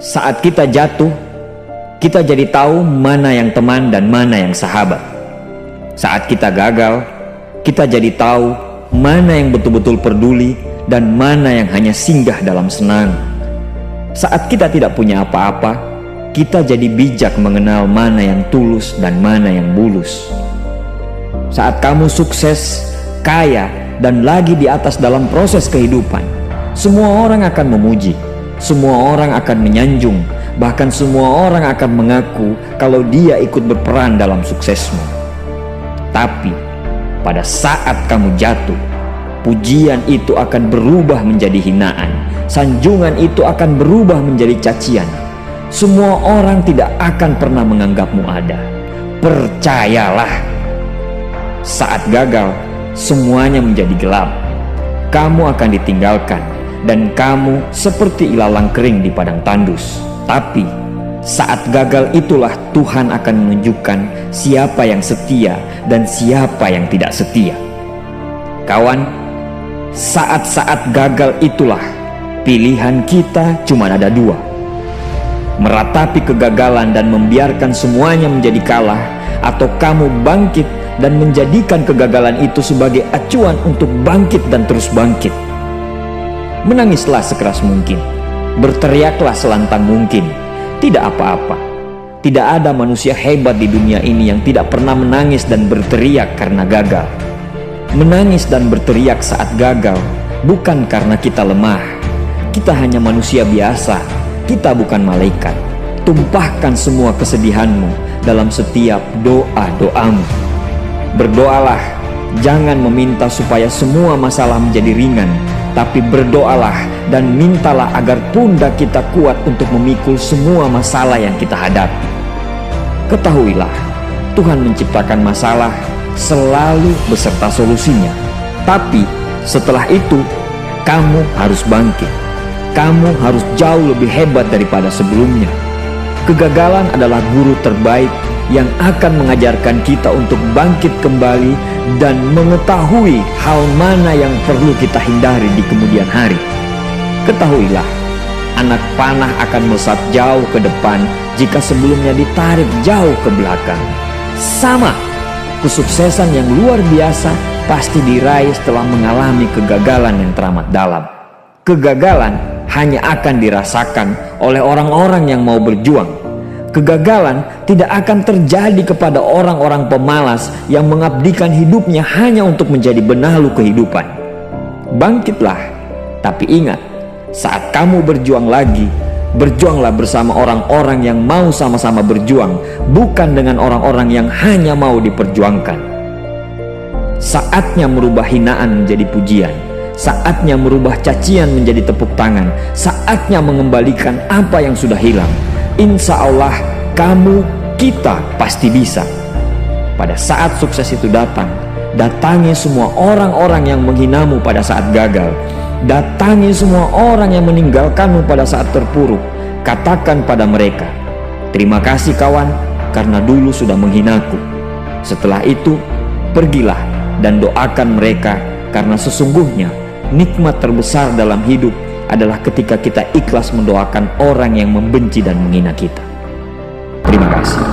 Saat kita jatuh, kita jadi tahu mana yang teman dan mana yang sahabat. Saat kita gagal, kita jadi tahu mana yang betul-betul peduli dan mana yang hanya singgah dalam senang. Saat kita tidak punya apa-apa, kita jadi bijak mengenal mana yang tulus dan mana yang bulus. Saat kamu sukses, kaya, dan lagi di atas dalam proses kehidupan, semua orang akan memuji. Semua orang akan menyanjung, bahkan semua orang akan mengaku kalau dia ikut berperan dalam suksesmu. Tapi pada saat kamu jatuh, pujian itu akan berubah menjadi hinaan, sanjungan itu akan berubah menjadi cacian. Semua orang tidak akan pernah menganggapmu ada. Percayalah, saat gagal, semuanya menjadi gelap. Kamu akan ditinggalkan, dan kamu seperti ilalang kering di padang tandus. Tapi saat gagal itulah Tuhan akan menunjukkan siapa yang setia dan siapa yang tidak setia. Kawan, saat-saat gagal itulah pilihan kita cuma ada dua: meratapi kegagalan dan membiarkan semuanya menjadi kalah, atau kamu bangkit dan menjadikan kegagalan itu sebagai acuan untuk bangkit dan terus bangkit. Menangislah sekeras mungkin, berteriaklah selantang mungkin. Tidak apa-apa. Tidak ada manusia hebat di dunia ini yang tidak pernah menangis dan berteriak karena gagal. Menangis dan berteriak saat gagal bukan karena kita lemah. Kita hanya manusia biasa. Kita bukan malaikat. Tumpahkan semua kesedihanmu dalam setiap doa-doamu. Berdoalah, jangan meminta supaya semua masalah menjadi ringan, tapi berdoalah dan mintalah agar pundak kita kuat untuk memikul semua masalah yang kita hadapi. Ketahuilah, Tuhan menciptakan masalah selalu beserta solusinya. Tapi setelah itu, kamu harus bangkit. Kamu harus jauh lebih hebat daripada sebelumnya. Kegagalan adalah guru terbaik yang akan mengajarkan kita untuk bangkit kembali dan mengetahui hal mana yang perlu kita hindari di kemudian hari. Ketahuilah, anak panah akan melesat jauh ke depan jika sebelumnya ditarik jauh ke belakang. Sama, kesuksesan yang luar biasa pasti diraih setelah mengalami kegagalan yang teramat dalam. Kegagalan hanya akan dirasakan oleh orang-orang yang mau berjuang. Kegagalan tidak akan terjadi kepada orang-orang pemalas yang mengabdikan hidupnya hanya untuk menjadi benalu kehidupan. Bangkitlah, tapi ingat, saat kamu berjuang lagi, berjuanglah bersama orang-orang yang mau sama-sama berjuang, bukan dengan orang-orang yang hanya mau diperjuangkan. Saatnya merubah hinaan menjadi pujian. Saatnya merubah cacian menjadi tepuk tangan. Saatnya mengembalikan apa yang sudah hilang. Insya Allah kamu, kita pasti bisa. Pada saat sukses itu datang, datangi semua orang-orang yang menghinamu pada saat gagal. Datangi semua orang yang meninggalkanmu pada saat terpuruk. Katakan pada mereka, terima kasih kawan, karena dulu sudah menghinaku. Setelah itu, pergilah dan doakan mereka, karena sesungguhnya nikmat terbesar dalam hidup adalah ketika kita ikhlas mendoakan orang yang membenci dan menghina kita. Terima kasih.